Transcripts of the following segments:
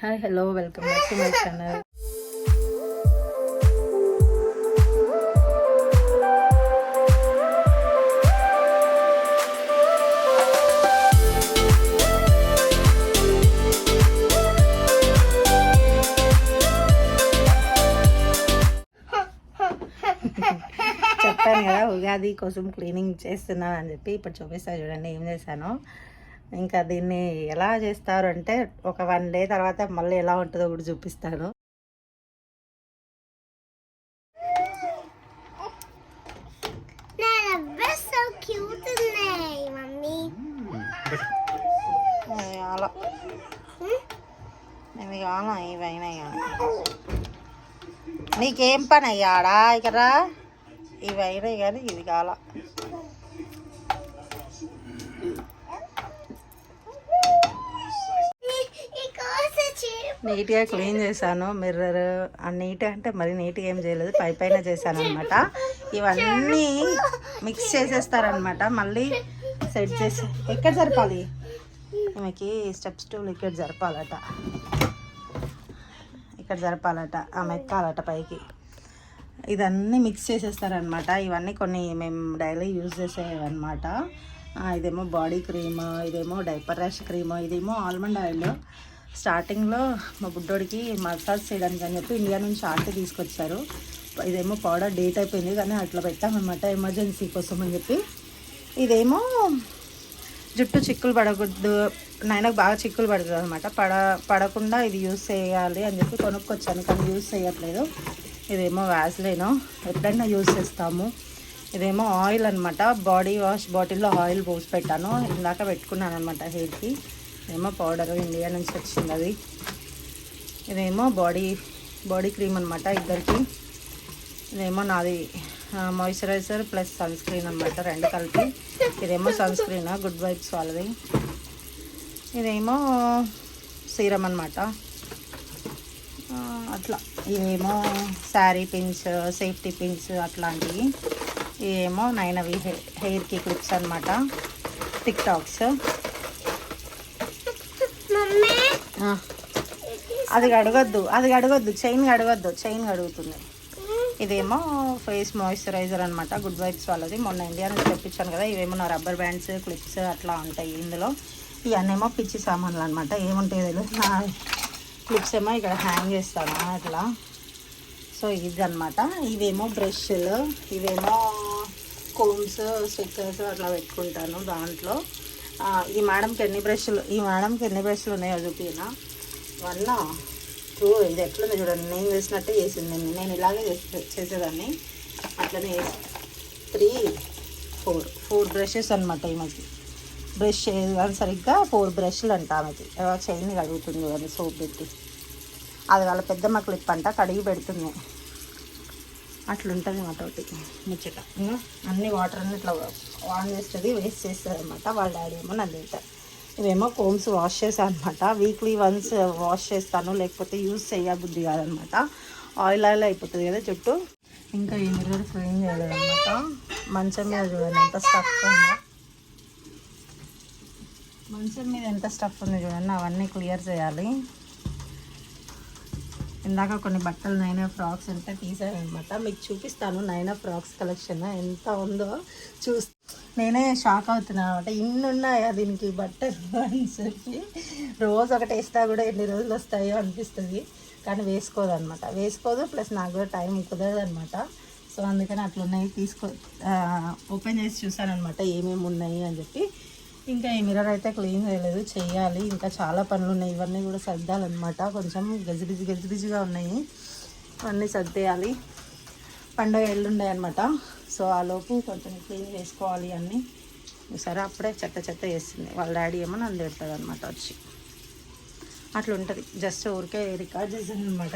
Hi hello welcome back to my channel. చెప్పాను కదా ఉగాది కోసం క్లీనింగ్ చేస్తున్నాను అని చెప్పి. ఇప్పుడు చూపిస్తా చూడండి ఏం చేశాను. ఇంకా దీన్ని ఎలా చేస్తారు అంటే ఒక 1 డే తర్వాత మళ్ళీ ఎలా ఉంటుందో కూడా చూపిస్తాను. అలా ఇవి కావాలా ఇవైనా నీకేం పని అయ్యాడా ఇక్కడ ఇవి అయినాయి కానీ ఇది కావాలా. నీట్గా క్లీన్ చేశాను. మిర్రర్ నీట్గా అంటే మరి నీట్గా ఏం చేయలేదు, పైన చేశాను అనమాట. ఇవన్నీ మిక్స్ చేసేస్తారనమాట. మళ్ళీ సెట్ చేసి ఎక్కడ జరపాలి ఈమెకి స్టెప్స్ 2 ఇక్కడ జరపాలట, ఇక్కడ జరపాలట, ఆమె ఎక్కాలట పైకి. ఇదన్నీ మిక్స్ చేసేస్తారనమాట. ఇవన్నీ కొన్ని మేము డైలీ యూజ్ చేసేవన్నమాట. ఇదేమో బాడీ క్రీమ్, ఇదేమో డైపర్ ర్యాష్ క్రీమ్, ఇదేమో ఆల్మండ్ ఆయిల్. స్టార్టింగ్లో మా బుడ్డోడికి మసాజ్ చేయడానికి అని చెప్పి ఇండియా నుంచి ఆంటీ తీసుకొచ్చారు. ఇదేమో పౌడర్ డేట్ అయిపోయింది కానీ అట్లా పెట్టామన్నమాట ఎమర్జెన్సీ కోసం అని చెప్పి. ఇదేమో జుట్టు చిక్కులు పడకూడదు, నాయనకు బాగా చిక్కులు పడుతుంది అనమాట. పడకుండా ఇది యూజ్ చేయాలి అని చెప్పి కొనుక్కొచ్చాను కానీ యూజ్ చేయట్లేదు. ఇదేమో వ్యాస్లైన్, ఎప్పుడైనా యూజ్ చేస్తాము. ఇదేమో ఆయిల్ అనమాట, బాడీ వాష్ బాటిల్లో ఆయిల్ పోసి పెట్టాను, ఇందాక పెట్టుకున్నాను అనమాట హెయిర్కి. ఇదేమో పౌడరు ఇండియా నుంచి వచ్చింది అది. ఇదేమో బాడీ క్రీమ్ అనమాట ఇద్దరికి. ఇదేమో నాది మాయిశ్చరైజర్ ప్లస్ సన్ స్క్రీన్ అనమాట, 2 కలిపి. ఇదేమో సన్ స్క్రీన్ గుడ్ వైబ్స్ వాళ్ళది. ఇదేమో సీరం అనమాట అట్లా. ఇవేమో శారీ పిన్స్, సేఫ్టీ పిన్స్ అట్లాంటివి. ఇవేమో నైనవి హెయిర్కి క్లిప్స్ అనమాట, టిక్ టాక్స్. అది అడగొద్దు చైన్ అడుగుతుంది. ఇదేమో ఫేస్ మాయిశ్చరైజర్ అనమాట, గుడ్ వైబ్స్ వాళ్ళది. మొన్న ఇండియా నుంచి తెప్పించాను కదా. ఇవేమో నా రబ్బర్ బ్యాండ్స్, క్లిప్స్ అట్లా ఉంటాయి ఇందులో. ఇవన్నేమో పిచ్చి సామాన్లు అనమాట, ఏముంటాయి తెలియదు. నా క్లిప్స్ ఏమో ఇక్కడ హ్యాంగ్ చేస్తాను అట్లా. సో ఇది అనమాట. ఇవేమో బ్రష్లు, ఇవేమో కోమ్స్, స్టిక్కర్స్ అట్లా పెట్టుకుంటాను దాంట్లో. ఈ మేడంకి ఎన్ని బ్రష్లు ఉన్నాయో చూపినా. 1 2 ఇది ఎట్లుంది చూడండి, నేను చేసినట్టే చేసింది. నేను ఇలాగే చేసేదాన్ని, అట్లనే చేసి 3 4 బ్రషెస్ అనమాట ఈమెకి. బ్రష్ కానీ సరిగ్గా 4 బ్రష్లు అంట ఆమెకి. చైన్ కడుగుతుంది కానీ సోప్ పెట్టి. అది వాళ్ళ పెద్దమ్మ క్లిప్ అంట, కడిగి పెడుతుంది. అట్లుంటుంది మా తోటి ముచ్చట. అన్ని వాటర్ అన్ని ఇట్లా ఆన్ చేస్తుంది, వేస్ట్ చేస్తుంది అనమాట. వాళ్ళ డాడీ ఏమో నన్ను తింటారు. ఇవేమో కోమ్స్ వాష్ చేశాను అనమాట. వీక్లీ వన్స్ వాష్ చేస్తాను, లేకపోతే యూజ్ చేయబుద్ధి కాదనమాట. ఆయిల్ అయిపోతుంది కదా జుట్టు. ఇంకా ఈ మిర్రర్ క్లీన్ చేయలేదన్నమాట. మంచం మీద చూడండి ఎంత స్టఫ్ ఉందో, మంచం మీద ఎంత స్టఫ్ ఉంది చూడండి. అవన్నీ క్లియర్ చేయాలి. ఇందాక కొన్ని బట్టలు నైనా ఫ్రాక్స్ అంటే తీసాను అనమాట, మీకు చూపిస్తాను. నైనా ఫ్రాక్స్ కలెక్షన్ ఎంత ఉందో నేనే షాక్ అవుతున్నాను అనమాట. ఇన్ని ఉన్నాయా దీనికి బట్టలు అని చెప్పి. రోజు ఒకటి వేస్తా కూడా ఎన్ని రోజులు వస్తాయో అనిపిస్తుంది, కానీ వేసుకోదు. ప్లస్ నాకు కూడా టైం కుదరదు అనమాట. సో అందుకని అట్లున్నాయి ఓపెన్ చేసి చూసాను అనమాట ఏమేమి ఉన్నాయి అని చెప్పి. ఇంకా ఈ మిర్రర్ అయితే క్లీన్ చేయలేదు, చేయాలి. ఇంకా చాలా పనులు ఉన్నాయి, ఇవన్నీ కూడా సర్దాలన్నమాట. కొంచెం గజిబిజిగా ఉన్నాయి, అన్నీ సర్దేయాలి. పండుగ ఎల్లుండే అనమాట. సో ఆ లోపు కొంచెం క్లీన్ చేసుకోవాలి అన్నీ. సరే అప్పుడే చెత్త చేస్తుంది. వాళ్ళ డాడీ ఏమో నన్ను తిడతాడు అనమాట వచ్చి. అట్లా ఉంటుంది. జస్ట్ ఊరికే రికార్డ్ చేసింది అనమాట,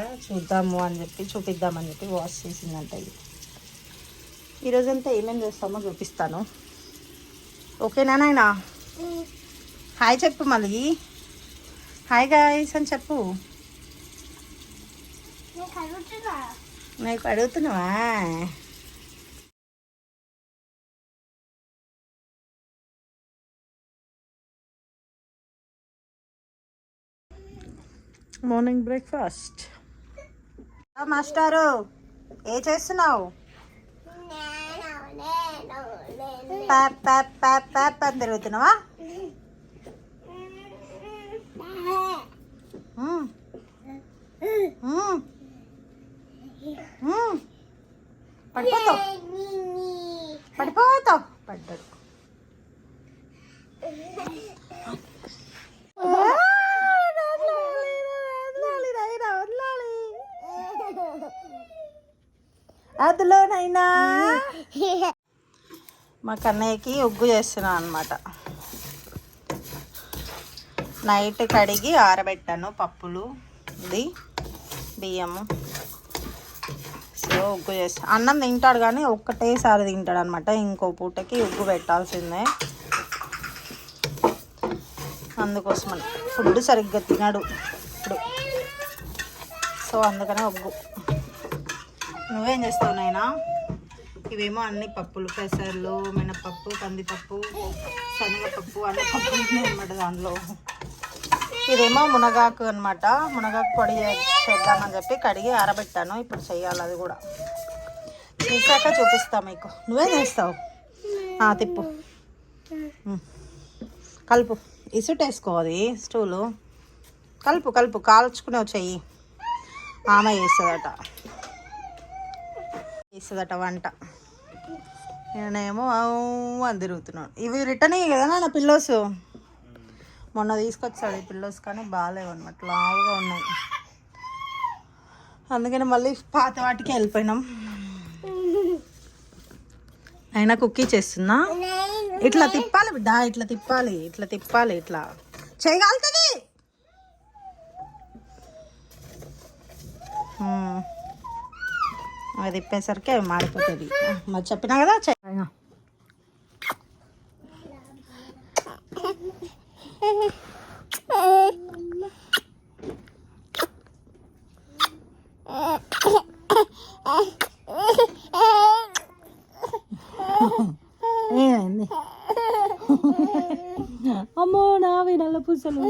చూపిద్దామని చెప్పి వాష్ చేసిందంట. ఇది ఈరోజంతా ఏమేమి చేస్తామో చూపిస్తాను. ఓకేనా నాయనా? హాయ్ చెప్పు, మళ్ళీ హాయ్ గాయ్స్ అని చెప్పు. నీకు అడుగుతున్నావా? Morning breakfast. మాస్టారు ఏ చేస్తున్నావు? ప్యాప్ అని తిరుగుతున్నావా? పడిపోతావు పడిపోతావు పడ్డాడు. అదిలోనైనా మా కన్నయ్యకి ఉగ్గు చేస్తున్నాను అనమాట. నైట్ కడిగి ఆరబెట్టాను పప్పులు, ఇది బియ్యము. సో ఉగ్గు చేస్తాను. అన్నం తింటాడు కానీ ఒక్కటేసారి తింటాడు అనమాట. ఇంకో పూటకి ఉగ్గు పెట్టాల్సిందే. అందుకోసమని ఫుడ్ సరిగ్గా తినడు ఇప్పుడు. సో అందుకనే ఉగ్గు. నువ్వేం చేస్తావు నాయనా? ఇవేమో అన్ని పప్పులు, పెసర్లు, మినపప్పు, కందిపప్పు, శనగపప్పు, అన్ని పప్పులు ఉన్నాయి అనమాట దాంట్లో. ఇదేమో మునగాకు అనమాట. మునగాకు పొడి చేద్దామని చెప్పి కడిగి ఆరబెట్టాను. ఇప్పుడు చెయ్యాలి అది కూడా. చేశాక చూపిస్తా మీకు. నువ్వేం చేస్తావు? తిప్పు, కలుపు. ఇసుటేసుకో, అది స్టూలు. కలుపు కలుపు, కాల్చుకునేవి చెయ్యి. ఆమె చేస్తుందట వంట. నేనేమో అని తిరుగుతున్నాను. ఇవి రిటర్న్ అయ్యి కదా నా పిల్లోస్. మొన్న తీసుకొచ్చాడు ఈ పిల్లోస్, కానీ బాగాలేవు అనమాట, లావుగా ఉన్నాయి. అందుకని మళ్ళీ పాత వాటికి వెళ్ళిపోయినాం. అయినా కుక్కీ చేస్తున్నా. ఇట్లా తిప్పాలి బిడ్డ, ఇట్లా తిప్పాలి, ఇట్లా తిప్పాలి, ఇట్లా చేయగలుగుతుంది. అది తిప్పేసరికి అవి మాడిపోతుంది. మరి చెప్పినా కదా చేయగా. ఏమైంది? అమ్మో నావి నల్ల పూసలు.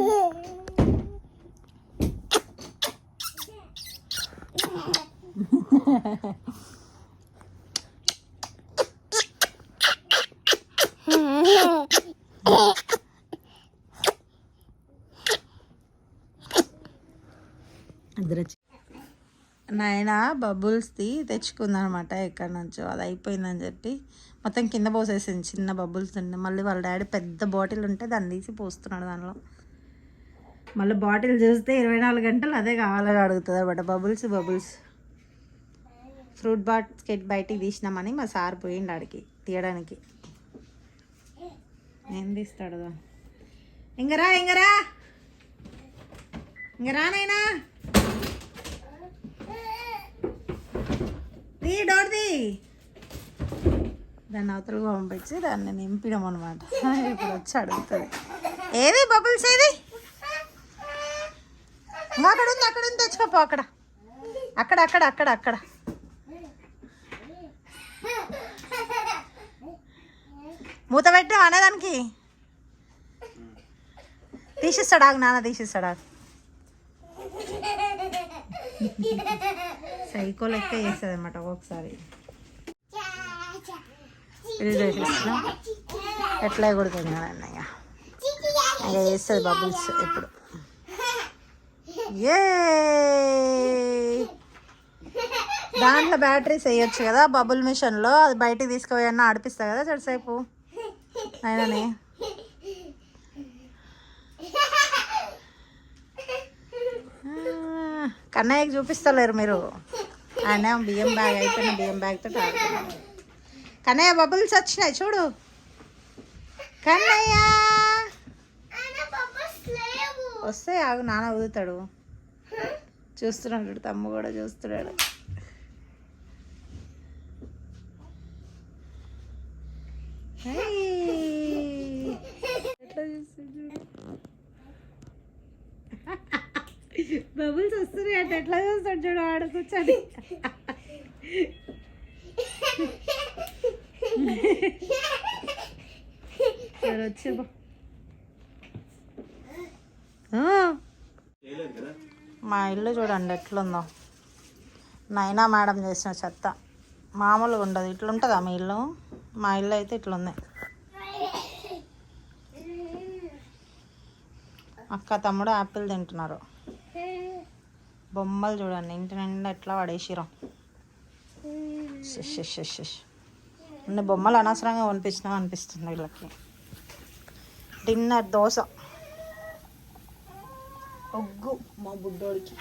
నాయన బబుల్స్ది తెచ్చుకుందనమాట ఎక్కడి నుంచో. అది అయిపోయిందని చెప్పి మొత్తం కింద పోసేసింది. చిన్న బబుల్స్ ఉండే. మళ్ళీ వాళ్ళ డాడీ పెద్ద బాటిల్ ఉంటే దాన్ని తీసి పోస్తున్నాడు దానిలో. మళ్ళీ బాటిల్ చూస్తే 24 గంటలు అదే కావాలని అడుగుతుంది అనమాట. బబుల్స్. ఫ్రూట్ బాస్కెట్ బయటికి తీసినామని మా సార్ పోయిండు ఆడికి తీయడానికి. ఏం తీస్తాడు? ఇంగరా నైనా, డోర్ది. దాన్ని అవతలకు పంపించి దాన్ని నింపినాం అనమాట. ఇప్పుడు వచ్చి అడుగుతుంది, ఏది బబుల్స్ ఏది? అక్కడ ఉంది తెచ్చుకోపో. అక్కడ మూత పెట్టాం అనేదానికి. తీసిస్తాడా? నాన్న తీసిస్తాడా? సైకో లెక్క చేస్తుంది అనమాట ఒక్కొక్కసారి. ఎట్లా కొడుతుంది కదా అన్నయ్య. ఇంకా చేస్తుంది బబుల్స్ ఇప్పుడు. ఏ దాంట్లో బ్యాటరీస్ వేయొచ్చు కదా బబుల్ మిషన్లో. అది బయటికి తీసుకుపోయన్నా ఆడిపిస్తా కదా చెడుసేపు అయినని. కన్నయ్యకి చూపిస్తలేరు మీరు. ఆయన బియ్యం బ్యాగ్ అయిపోయిన బియ్యం బ్యాగ్తో ఆడుతున్నాడు. కన్నయ్య బబుల్స్ వచ్చినాయి చూడు. కన్నయ్య వస్తే ఆగు, నాన్న ఊదుతాడు. చూస్తున్నాడు, తమ్ము కూడా చూస్తున్నాడు. ఎట్లా చూస్తున్నాడు? బబుల్స్ వస్తున్నాయి అంటే ఎట్లా చూస్తాడు చూడు ఆడు కూర్చొని. సరే వచ్చే మా ఇల్లు చూడండి ఎట్లుందో. నైనా మేడం చేసిన చెత్త మామూలుగా ఉండదు. ఇట్లుంటుందా మీ ఇల్లు? మా ఇల్లు అయితే ఇట్లుంది. అక్క తమ్ముడు యాపిల్ తింటున్నారు. బొమ్మలు చూడండి ఇంటి నిండా ఎట్లా పడేసిరం. అన్ని బొమ్మలు అనవసరంగా కనిపించినా అనిపిస్తుంది వీళ్ళకి. డిన్నర్ దోశ ఒగ్గు మా బుడ్డోడికి.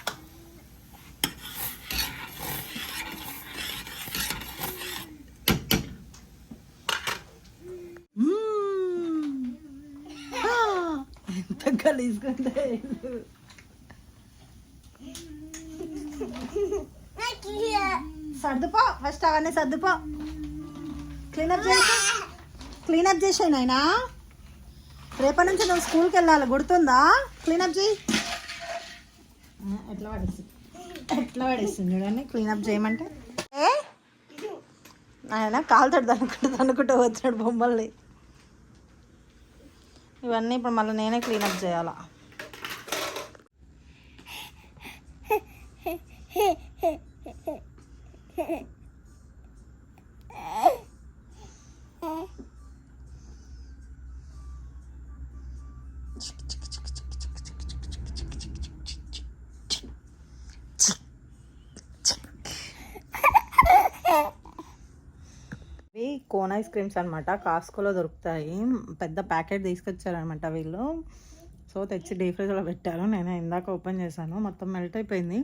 ఎంత గలీజ్గుంటే సర్దుపో ఫస్ట్, అవన్నీ సర్దుపో. క్లీనప్ చేసాయి నాయనా. రేపటి నుంచి నువ్వు స్కూల్కి వెళ్ళాలి, గుర్తుందా? క్లీనప్ చేయి. ఎట్లా పడేస్తుంది చూడండి క్లీనప్ చేయమంటే. నాయన కాలుతాడు దనుకుంటూ వచ్చాడు బొమ్మల్ని. ఇవన్నీ ఇప్పుడు మళ్ళీ నేనే క్లీనప్ చేయాలా. ఇవి కోన్ ఐస్ క్రీమ్స్ అనమాట. కాస్కోలో దొరుకుతాయి. పెద్ద ప్యాకెట్ తీసుకొచ్చారనమాట వీళ్ళు. సో తెచ్చి డీప్ ఫ్రిడ్జ్లో పెట్టారు. నేను ఇందాక ఓపెన్ చేశాను, మొత్తం మెల్ట్ అయిపోయింది.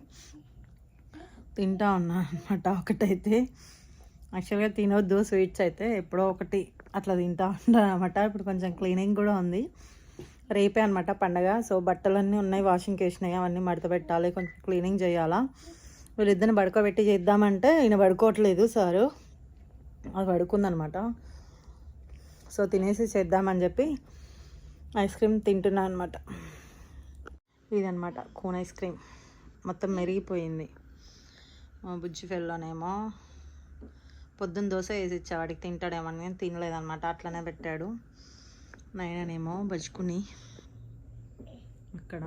తింటా ఉన్నా అనమాట. ఒకటైతే యాక్చువల్గా తినొద్దు స్వీట్స్ అయితే, ఎప్పుడో ఒకటి అట్లా తింటా ఉంటాను అనమాట. ఇప్పుడు కొంచెం క్లీనింగ్ కూడా ఉంది. రేపే అనమాట పండగ. సో బట్టలన్నీ ఉన్నాయి, వాషింగ్కి వేసినాయి, అవన్నీ మడత పెట్టాలి, కొంచెం క్లీనింగ్ చేయాలా. వీళ్ళిద్దరిని పడుకోబెట్టి చేద్దామంటే ఈయన పడుకోవట్లేదు సారు, అది పడుకుందనమాట. సో తినేసి చేద్దామని చెప్పి ఐస్ క్రీమ్ తింటున్నా అనమాట. ఇదనమాట కోన్ ఐస్ క్రీమ్, మొత్తం మెరిగిపోయింది. బుజ్జి ఫెల్లోనేమో పొద్దున్న దోశ వేసి ఇచ్చా, వాడికి తింటాడేమో అని తినలేదనమాట, అట్లనే పెట్టాడు. నైనానేమో బజ్జుకుని ఇక్కడ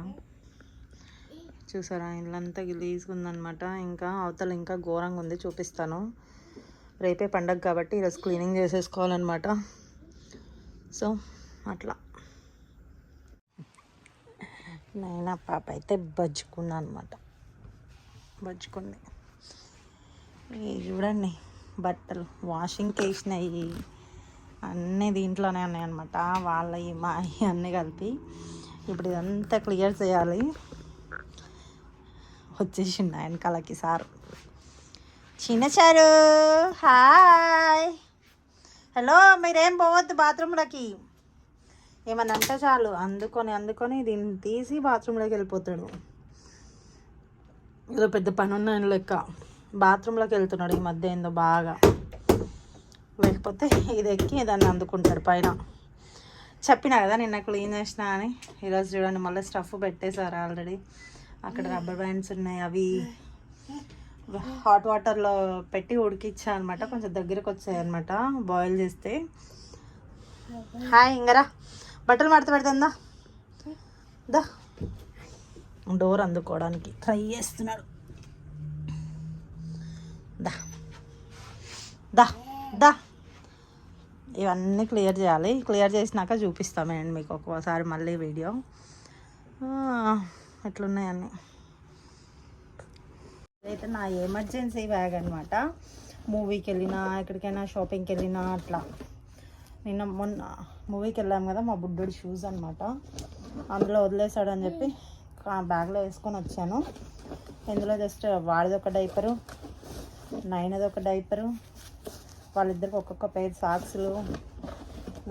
చూసారా ఇల్లంతా గలీజ్గుందనమాట. ఇంకా అవతల ఇంకా ఘోరంగా ఉంది, చూపిస్తాను. రేపే పండగ కాబట్టి ఈరోజు క్లీనింగ్ చేసేసుకోవాలన్నమాట. సో అట్లా నైనా పాప అయితే బజ్జుకున్నా అనమాట. బజ్జుకుంది. చూడండి బట్టలు వాషింగ్కి వేసినాయి, అన్నీ దీంట్లోనే ఉన్నాయన్నమాట. వాళ్ళవి మా అన్నీ కలిపి ఇప్పుడు ఇదంతా క్లియర్ చేయాలి. వచ్చేసిండు వెనకాలకి సారు. చిన్న సారు హాయ్ హలో. మీరేం పోవద్దు బాత్రూంలోకి, ఏమన్నా అంటే చాలు అందుకొని దీన్ని తీసి బాత్రూంలోకి వెళ్ళిపోతాడు. ఏదో పెద్ద పని ఉన్న లెక్క బాత్రూంలోకి వెళ్తున్నాడు ఈ మధ్య ఏందో బాగా. లేకపోతే ఇది ఎక్కి దాన్ని అందుకుంటాడు పైన. చెప్పినా కదా నిన్న క్లీన్ చేసినా అని. ఈరోజు చూడండి మళ్ళీ స్టఫ్ పెట్టేశారు ఆల్రెడీ. అక్కడ రబ్బర్ బ్యాండ్స్ ఉన్నాయి, అవి హాట్ వాటర్లో పెట్టి ఉడికిచ్చా అనమాట. కొంచెం దగ్గరకు వచ్చాయి అనమాట బాయిల్ చేస్తే. హాయ్ ఇంగరా బట్టలు మడత పెడుతుందా దా. డోర్ అందుకోవడానికి ట్రై చేస్తున్నాడు. దా దా దా. ఇవన్నీ క్లియర్ చేయాలి. క్లియర్ చేసినాక చూపిస్తామేనండి మీకు ఒక్కోసారి మళ్ళీ వీడియో ఎట్లున్నాయన్నీ. అయితే నా ఎమర్జెన్సీ బ్యాగ్ అనమాట. మూవీకి వెళ్ళినా ఎక్కడికైనా షాపింగ్కి వెళ్ళినా అట్లా. మొన్న మూవీకి వెళ్ళాము కదా, మా బుడ్డోడి షూస్ అనమాట అందులో వదిలేసాడని చెప్పి బ్యాగ్లో వేసుకొని వచ్చాను. ఇందులో జస్ట్ వాడిది ఒక డైపరు, నైనది ఒక డైపరు, వాళ్ళిద్దరికి ఒక్కొక్క పేరు సాక్స్లు,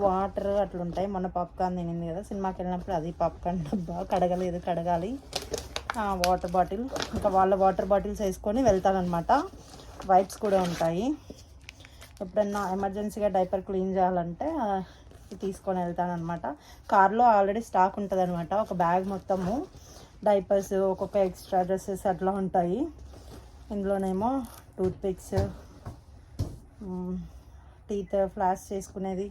వాటర్ అట్లుంటాయి. మొన్న పాప్కార్న్ తినింది కదా సినిమాకి వెళ్ళినప్పుడు, అది పాప్కార్న్ డబ్బా కడగలేదు, కడగాలి. వాటర్ బాటిల్, ఇంకా వాళ్ళ వాటర్ బాటిల్స్ వేసుకొని వెళ్తానమాట. వైప్స్ కూడా ఉంటాయి. ఎప్పుడన్నా ఎమర్జెన్సీగా డైపర్ క్లీన్ చేయాలంటే తీసుకొని వెళ్తానమాట. కార్లో ఆల్రెడీ స్టాక్ ఉంటుంది అనమాట. ఒక బ్యాగ్ మొత్తము డైపర్స్, ఒక్కొక్క ఎక్స్ట్రా డ్రెస్సెస్ అట్లా ఉంటాయి. ఇందులోనేమో టూత్పిక్స్, టీత్ ఫ్లాష్ చేసుకునేది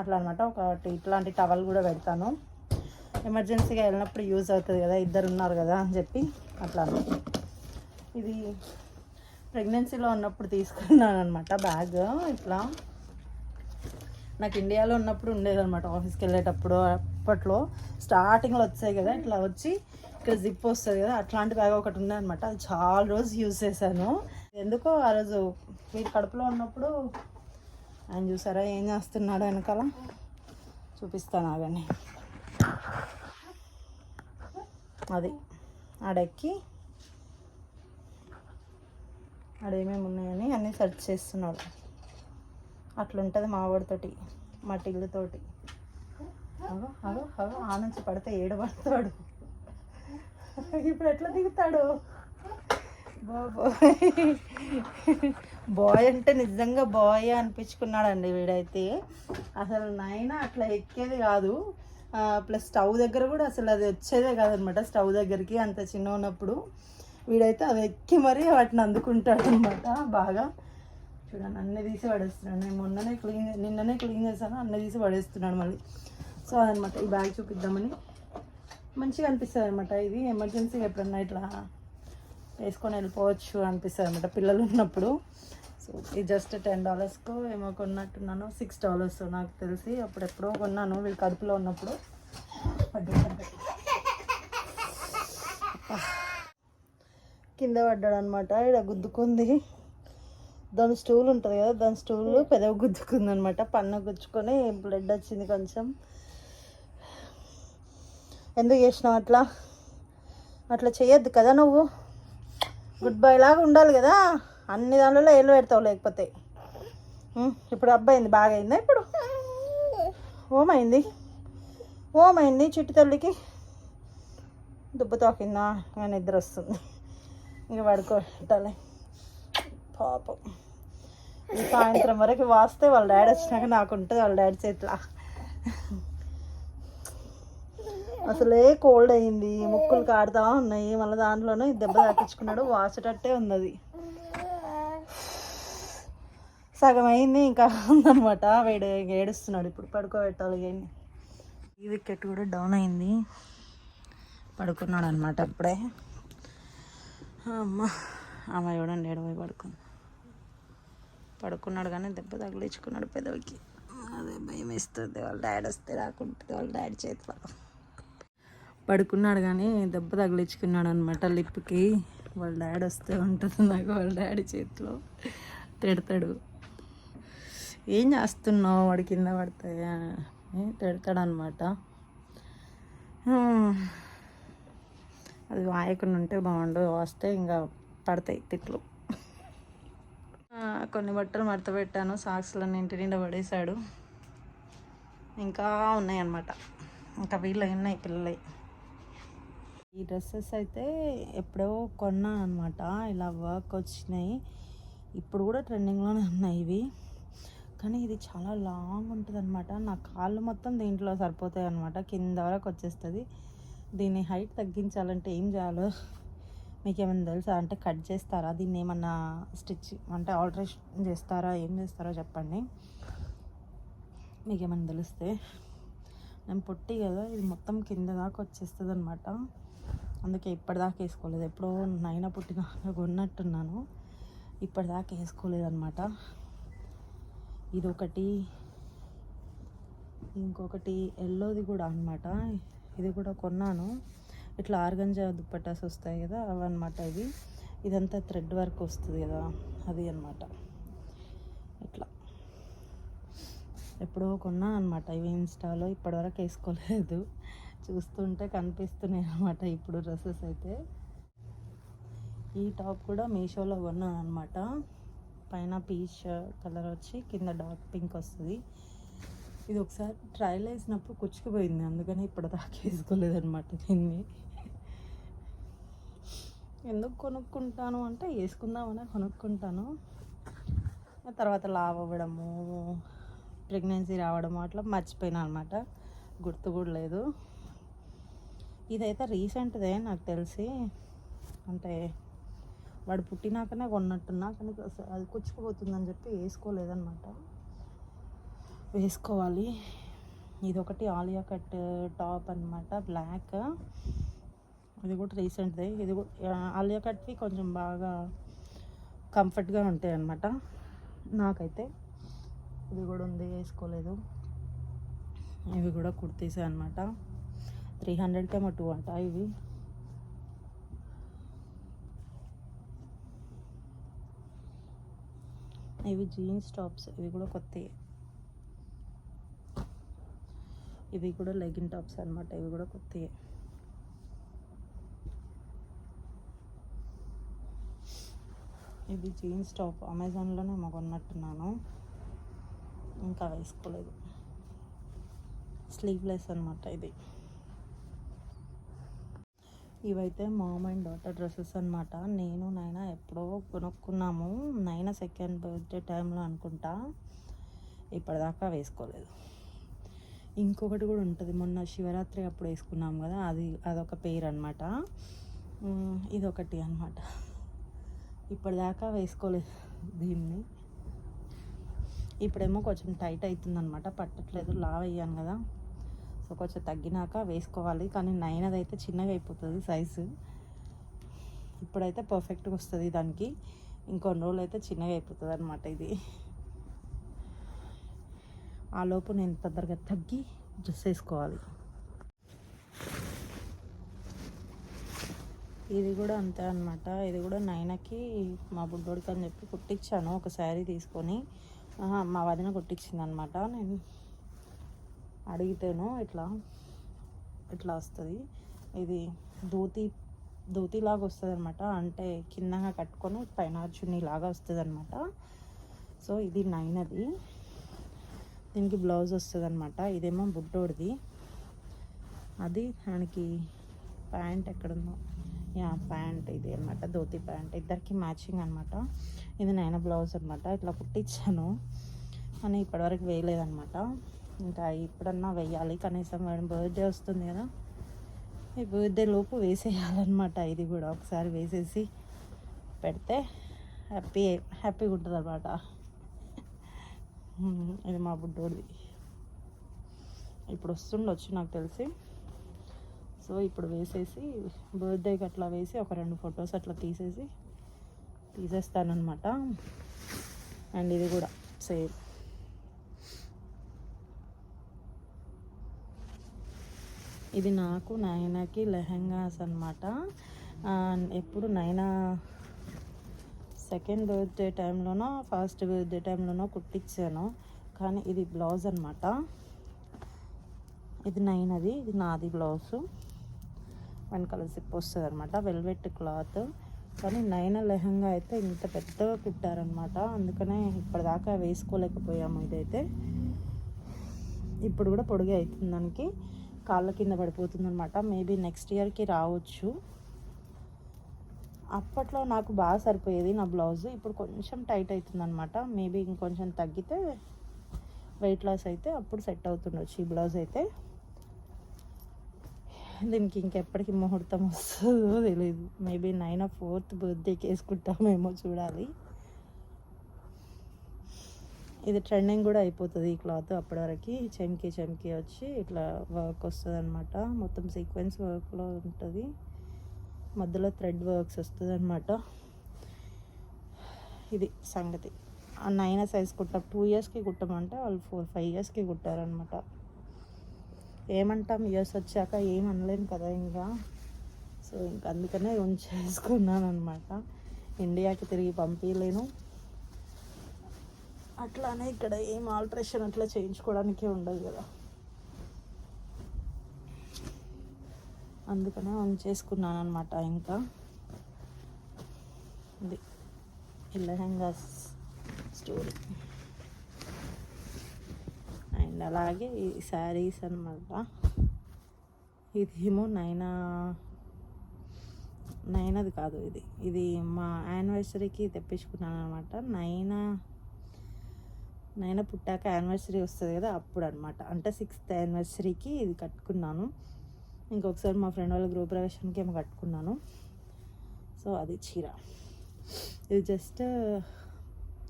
అట్లా అనమాట. ఒకటి ఇట్లాంటి టవల్ కూడా పెడతాను, ఎమర్జెన్సీగా వెళ్ళినప్పుడు యూజ్ అవుతుంది కదా, ఇద్దరు ఉన్నారు కదా అని చెప్పి అట్లా. ఇది ప్రెగ్నెన్సీలో ఉన్నప్పుడు తీసుకున్నాను అనమాట బ్యాగ్. ఇట్లా నాకు ఇండియాలో ఉన్నప్పుడు ఉండేదన్నమాట, ఆఫీస్కి వెళ్ళేటప్పుడు. అప్పట్లో స్టార్టింగ్లో వచ్చాయి కదా, ఇట్లా వచ్చి ఇక్కడ జిప్ వస్తుంది కదా, అట్లాంటి బ్యాగ్ ఒకటి ఉండేదన్నమాట. అది చాలా రోజు యూజ్ చేశాను. ఎందుకో ఆ రోజు మీరు కడుపులో ఉన్నప్పుడు ఆయన చూసారా ఏం చేస్తున్నాడు వెనకాల, చూపిస్తాను ఆగండి. అది ఆడెక్కి ఆడేమేమి ఉన్నాయని అన్నీ సెర్చ్ చేస్తున్నాడు. అట్లుంటుంది మా వాడితోటి, మా టిల్లుతోటి. అగో అగో అగో ఆ నుంచి పడితే ఏడబడతాడు. ఇప్పుడు ఎట్లా దిగుతాడు బాయ్ అంటే నిజంగా బాయ్ అనిపించుకున్నాడండి వీడైతే. అసలు నైనా అట్లా ఎక్కేది కాదు. ప్లస్ స్టవ్ దగ్గర కూడా అసలు అది వచ్చేదే కాదనమాట. స్టవ్ దగ్గరికి అంత చిన్న ఉన్నప్పుడు వీడైతే అది ఎక్కి మరీ వాటిని అందుకుంటాడు అనమాట. బాగా చూడండి, అన్నీ తీసి పడేస్తున్నాడు. నేను నిన్ననే క్లీన్ చేశాను, అన్నీ తీసి పడేస్తున్నాడు మళ్ళీ. సో అదనమాట, ఈ బ్యాగ్ చూపిద్దామని. మంచిగా అనిపిస్తుంది అనమాట. ఇది ఎమర్జెన్సీగా ఎప్పుడన్నా ఇట్లా వేసుకొని వెళ్ళిపోవచ్చు అనిపిస్తుంది అనమాట పిల్లలు ఉన్నప్పుడు. సో ఇది జస్ట్ $10 ఏమో కొన్నట్టున్నాను, $6 నాకు తెలిసి. అప్పుడు ఎప్పుడో కొన్నాను వీళ్ళు కడుపులో ఉన్నప్పుడు. కింద పడ్డాడు అనమాట. ఇక్కడ గుద్దుకుంది, దాని స్టూల్ ఉంటుంది కదా, దాని స్టూల్ పెదవి గుద్దుకుంది అనమాట. పన్ను గుచ్చుకొని బ్లడ్ వచ్చింది కొంచెం. ఎందుకు చేసినావు అట్లా? అట్లా చేయొద్దు కదా నువ్వు. గుడ్ బాయ్ లాగా ఉండాలి కదా, అన్ని దానిలో ఏళ్ళు పెడతావు లేకపోతే. ఇప్పుడు అబ్బాయింది, బాగా అయిందా ఇప్పుడు? ఓమైంది చిట్టి తల్లికి. దుబ్బ తాకిందా? నేను నిద్ర వస్తుంది, ఇంక పడుకోవాలి పాపం. ఈ సాయంత్రం వరకు వాస్తే వాళ్ళ డాడీ వచ్చినాక నాకు ఉంటుంది వాళ్ళ డాడీ చేతిలో. అసలే కోల్డ్ అయింది, ముక్కులు కాడుతూ ఉన్నాయి. మళ్ళీ దాంట్లోనే దెబ్బ తాకించుకున్నాడు, వాచేటట్టే ఉంది. అది సగం అయింది, ఇంకా ఉందనమాట. వీడు ఏడుస్తున్నాడు. ఇప్పుడు పడుకోబెట్టాలి. ఈ వికెట్ కూడా డౌన్ అయింది, పడుకున్నాడు అనమాట అప్పుడే. అమ్మ చూడండి ఏడవై పడుకున్నాడు కానీ దెబ్బ తగిలించుకున్నాడు పెదవికి. అదే భయం వేస్తుంది, వాళ్ళ డాడీ వస్తే రాకుంటుంది వాళ్ళ డాడీ చేతిలో. పడుకున్నాడు కానీ దెబ్బ తగిలించుకున్నాడు అనమాట లిప్కి. వాళ్ళ డాడీ వస్తే ఉంటుంది నాకు వాళ్ళ డాడీ చేతిలో. తిడతాడు, ఏం చేస్తున్నావు వాడి కింద పడితే తిడతాడు అనమాట. అది వాయకుండా ఉంటే బాగుండు, వస్తే ఇంకా పడతాయి తిట్లు. కొన్ని బట్టలు మడత పెట్టాను, సాక్స్లన్నీ ఇంటి నిండా పడేశాడు. ఇంకా ఉన్నాయన్నమాట, ఇంకా వీళ్ళవి ఉన్నాయి పిల్లలవి. ఈ డ్రెస్సెస్ అయితే ఎప్పుడో కొన్నాను అనమాట. ఇలా వర్క్ వచ్చినాయి, ఇప్పుడు కూడా ట్రెండింగ్లోనే ఉన్నాయి ఇవి. కానీ ఇది చాలా లాంగ్ ఉంటుంది అనమాట. నా కాళ్ళు మొత్తం దీంట్లో సరిపోతాయి అనమాట, కింద వరకు వచ్చేస్తుంది. దీన్ని హైట్ తగ్గించాలంటే ఏం చేయాలో మీకు ఏమైనా తెలుసా? అంటే కట్ చేస్తారా దీన్ని, ఏమన్నా స్టిచ్ అంటే ఆల్టరేషన్ చేస్తారా, ఏం చేస్తారో చెప్పండి మీకు ఏమైనా తెలిస్తే. నేను పొట్టి కదా, ఇది మొత్తం కింద దాకా వచ్చేస్తుంది అనమాట. అందుకే ఇప్పటిదాకా వేసుకోలేదు. ఎప్పుడో నైనా పుట్టిన కొన్నట్టున్నాను, ఇప్పటిదాకా వేసుకోలేదన్నమాట. ఇదొకటి, ఇంకొకటి ఎల్లోది కూడా అనమాట. ఇది కూడా కొన్నాను. ఇట్లా ఆర్గంజా దుప్పటాస్ వస్తాయి కదా అవన్నమాట ఇవి. ఇదంతా థ్రెడ్ వర్క్ వస్తుంది కదా, అది అనమాట. ఇట్లా ఎప్పుడో కొన్నాను అనమాట ఇవి ఇన్స్టాలో, ఇప్పటివరకు వేసుకోలేదు. చూస్తుంటే కనిపిస్తున్నాయి అనమాట ఇప్పుడు డ్రెస్సెస్ అయితే. ఈ టాప్ కూడా మీషోలో కొన్నాను అనమాట. పైన పీచ్ కలర్ వచ్చి కింద డార్క్ పింక్ వస్తుంది. ఇది ఒకసారి ట్రయల్ వేసినప్పుడు కుచ్చుకుపోయింది, అందుకని ఇప్పటిదాకా వేసుకోలేదన్నమాట దీన్ని. ఎందుకు కొనుక్కుంటాను అంటే వేసుకుందామని కొనుక్కుంటాను, తర్వాత లావ్ అవ్వడము, ప్రెగ్నెన్సీ రావడము అట్లా మర్చిపోయినా అనమాట, గుర్తు కూడా లేదు. ఇదైతే రీసెంట్దే నాకు తెలిసి, అంటే వాడు పుట్టినాకనే కొన్నట్టున్నా, కానీ అది కుచ్చుకుపోతుందని చెప్పి వేసుకోలేదన్నమాట. వేసుకోవాలి. ఇదొకటి ఆలియా కట్ టాప్ అనమాట, బ్లాక్. ఇది కూడా రీసెంట్దే. ఇది కూడా ఆలియా కట్వి కొంచెం బాగా కంఫర్ట్గా ఉంటాయి అన్నమాట నాకైతే. ఇది కూడా ఉంది, వేసుకోలేదు. ఇవి కూడా కుర్తీసే అనమాట. 300కేమో 2 అంట ఇవి. ఇవి జీన్స్ టాప్స్, ఇవి కూడా కొత్తవి. ఇవి కూడా లెగిన్ టాప్స్ అనమాట, ఇవి కూడా కొత్తవి. ఇది జీన్స్ టాప్ అమెజాన్లోనే కొన్నట్టున్నాను, ఇంకా వేసుకోలేదు. స్లీవ్లెస్ అనమాట ఇది. ఇవైతే మామ్ అండ్ డాటర్ డ్రెస్సెస్ అనమాట. నేను నైనా ఎప్పుడో కొనుక్కున్నాము, నైనా సెకండ్ బర్త్డే టైంలో అనుకుంటా. ఇప్పటిదాకా వేసుకోలేదు. ఇంకొకటి కూడా ఉంటుంది, మొన్న శివరాత్రి అప్పుడు వేసుకున్నాం కదా, అదొక పేరు అనమాట. ఇదొకటి అనమాట. ఇప్పటిదాకా వేసుకోలేదు దీన్ని. ఇప్పుడేమో కొంచెం టైట్ అవుతుందన్నమాట, పట్టట్లేదు. లావ్ అయ్యాను కదా, సో కొంచెం తగ్గినాక వేసుకోవాలి. కానీ నైనదైతే చిన్నగా అయిపోతుంది సైజు. ఇప్పుడైతే పర్ఫెక్ట్గా వస్తుంది దానికి, ఇంకొన్ని రోజులు అయితే చిన్నగా అయిపోతుంది అనమాట ఇది. ఆ లోపు నేను తొందరగా తగ్గి డ్రెస్ వేసుకోవాలి. ఇది కూడా అంతే అనమాట. ఇది కూడా నైనాకి మా బుడ్డోడికి అని చెప్పి కుట్టించాను ఒక శారీ తీసుకొని. మా వదిన కుట్టించింది అనమాట. నేను అడిగితేను ఇట్లా వస్తుంది. ఇది ధోతిలాగా వస్తుంది అనమాట, అంటే కిందగా కట్టుకొని పైన చున్నీలాగా వస్తుంది అనమాట. సో ఇది నైనది. దీనికి బ్లౌజ్ వస్తుంది అనమాట. ఇదేమో బుడ్డోడిది. అది దానికి ప్యాంట్ ఎక్కడుందో, ప్యాంట్ ఇది అనమాట, ధోతి ప్యాంట్. ఇద్దరికి మ్యాచింగ్ అనమాట. ఇది నైనా బ్లౌజ్ అనమాట. ఇట్లా కుట్టించాను కానీ ఇప్పటివరకు వేయలేదన్నమాట. ఇంకా ఇప్పుడన్నా వేయాలి. కనీసం బర్త్డే వస్తుంది కదా, ఈ బర్త్డే లోపు వేసేయాలన్నమాట. ఇది కూడా ఒకసారి వేసేసి పెడితే హ్యాపీగా ఉంటుంది అనమాట. ఇది మా బుడ్డోడిది. ఇప్పుడు వస్తుండొచ్చు నాకు తెలిసి. సో ఇప్పుడు వేసేసి బర్త్డేకి అట్లా వేసి ఒక 2 ఫొటోస్ అట్లా తీసేస్తానమాట. అండ్ ఇది కూడా సేమ్. ఇది నాకు నైనాకి లెహెంగాస్ అనమాట. ఎప్పుడు నైనా సెకండ్ బర్త్డే టైంలోనో ఫస్ట్ బర్త్డే టైంలోనో కుట్టించాను. కానీ ఇది బ్లౌజ్ అనమాట. ఇది నైనాది, ఇది నాది బ్లౌజు. వెనకాల జిప్ వస్తుంది అనమాట, వెల్వెట్ క్లాత్. కానీ నైనా లెహంగా అయితే ఇంత పెద్దగా కుట్టారనమాట. అందుకనే ఇప్పటిదాకా వేసుకోలేకపోయాము. ఇదైతే ఇప్పుడు కూడా పొడిగే అవుతుంది, దానికి కాళ్ళ కింద పడిపోతుంది అనమాట. మేబీ నెక్స్ట్ ఇయర్కి రావచ్చు. అప్పట్లో నాకు బాగా సరిపోయేది నా బ్లౌజ్, ఇప్పుడు కొంచెం టైట్ అవుతుంది అనమాట. మేబీ ఇంకొంచెం తగ్గితే, వెయిట్ లాస్ అయితే అప్పుడు సెట్ అవుతుండొచ్చు ఈ బ్లౌజ్ అయితే. దీనికి ఇంకెప్పటికీ ముహూర్తం వస్తుందో తెలియదు. మేబీ నైనా 4th బర్త్డేకి వేసుకుంటామేమో, చూడాలి. ఇది ట్రెండింగ్ కూడా అయిపోతుంది ఈ క్లాత్ అప్పటి వరకు. చెమ్కి వచ్చి ఇట్లా వర్క్ వస్తుంది అనమాట. మొత్తం సీక్వెన్స్ వర్క్లో ఉంటుంది, మధ్యలో థ్రెడ్ వర్క్స్ వస్తుంది అనమాట. ఇది సంగతి. ఆ నైనా సైజ్ 2 ఇయర్స్కి కుట్టమంటే వాళ్ళు 4-5 ఇయర్స్కి కుట్టారనమాట. ఏమంటాం, ఇయర్స్ వచ్చాక ఏం అనలేను కదా ఇంకా. సో ఇంకా అందుకనే ఉంచేసుకున్నాను అనమాట. ఇండియాకి తిరిగి పంపించలేను, అట్లానే ఇక్కడ ఏం ఆల్ట్రేషన్ అట్లా చేయించుకోవడానికే ఉండదు కదా, అందుకనే ఉంచేసుకున్నాను అనమాట. ఇంకా ఇది లెహంగా స్టోరీ. అండ్ అలాగే ఈ శారీస్ అనమాట. ఇదేమో నైనాది కాదు, ఇది మా యానివర్సరీకి తెప్పించుకున్నాను అనమాట. నైనా పుట్టాక యానివర్సరీ వస్తుంది కదా, అప్పుడు అనమాట. అంటే 6th యానివర్సరీకి ఇది కట్టుకున్నాను. ఇంకొకసారి మా ఫ్రెండ్ వాళ్ళ గృహప్రవేశానికి ఏమో కట్టుకున్నాను. సో అది చీర. ఇది జస్ట్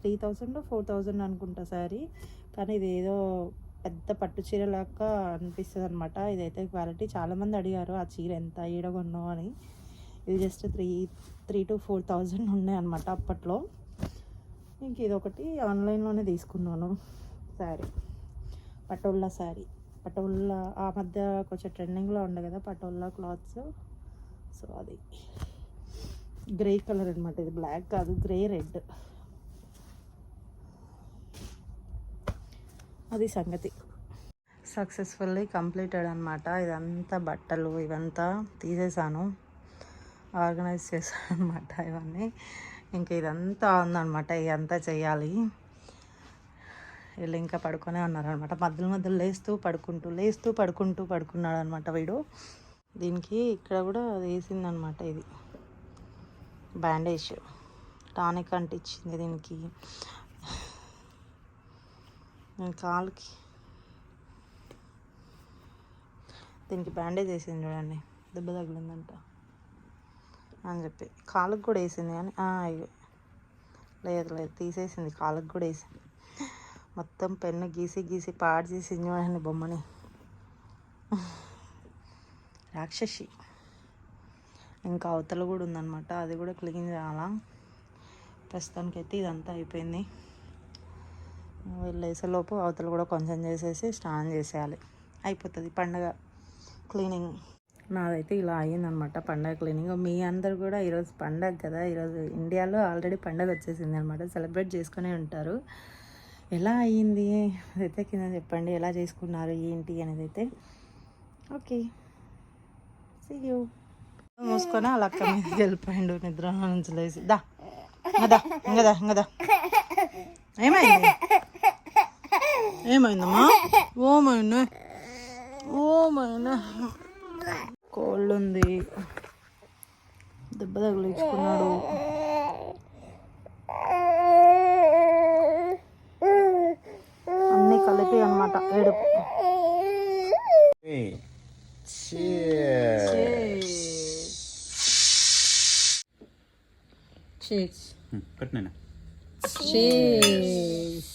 3000 4,000 అనుకుంటా శారీ. కానీ ఇది ఏదో పెద్ద పట్టు చీర లాగా అనిపిస్తుంది అనమాట. ఇదైతే క్వాలిటీ చాలామంది అడిగారు ఆ చీర ఎంత ఈడ కొన్నావు అని. ఇది జస్ట్ 3,000 to 4,000 ఉన్నాయి అనమాట అప్పట్లో. ఇంక ఇదొకటి ఆన్లైన్లోనే తీసుకున్నాను శారీ, పటోలా శారీ. పటోలా ఆ మధ్య కొంచెం ట్రెండింగ్లో ఉండే కదా పటోలా క్లాత్స్. సో అది గ్రే కలర్ అనమాట. ఇది బ్లాక్ కాదు, గ్రే రెడ్. అది సంగతి. సక్సెస్ఫుల్లీ కంప్లీటెడ్ అనమాట. ఇదంతా బట్టలు ఇవంతా తీసేసాను, ఆర్గనైజ్ చేశాను అనమాట ఇవన్నీ. ఇంకా ఇదంతా ఉందన్నమాట, ఇదంతా చేయాలి. వీళ్ళు ఇంకా పడుకొనే ఉన్నారనమాట. మధ్యలో లేస్తూ పడుకున్నాడు అనమాట వీడు. దీనికి ఇక్కడ కూడా అది వేసిందనమాట. ఇది బ్యాండేజ్ టానిక్ అంటించింది దీనికి. నేను కాలుకి దీనికి బ్యాండేజ్ వేసింది చూడండి, దెబ్బ తగిలిందంట అని చెప్పి. కాలుకి కూడా వేసింది కానీ లేదు తీసేసింది, కాలుకి కూడా వేసింది. మొత్తం పెన్ను గీసి పాడు చేసింది చూడండి బొమ్మని. రాక్షసి. ఇంకా అవతల కూడా ఉందన్నమాట, అది కూడా క్లీన్ చేయాలా. ప్రస్తుతానికైతే ఇదంతా అయిపోయింది. వెళ్ళేసేలోపు అవతల కూడా కొంచెం చేసేసి స్నానం చేసేయాలి, అయిపోతుంది పండగ క్లీనింగ్. నాదైతే ఇలా అయ్యిందనమాట పండగ క్లీనింగ్. మీ అందరు కూడా ఈరోజు పండగ కదా, ఈరోజు ఇండియాలో ఆల్రెడీ పండగ వచ్చేసింది అనమాట, సెలబ్రేట్ చేసుకునే ఉంటారు. ఎలా అయ్యింది అయితే కింద చెప్పండి, ఎలా చేసుకున్నారు ఏంటి అనేది అయితే. Okay, see you. మూసుకొని అలా అక్క మీదకి వెళ్ళిపోయిండు నిద్ర నుంచి లేచి. ఇంకదా ఏమైందమ్మా? ఓమైనా కోల్డ్ ఉంది, దెబ్బ తగిలించుకున్నాడు. అన్నీ కలిపి అన్నమాట ఏడుపు. Cheers. Cheers. Cheers.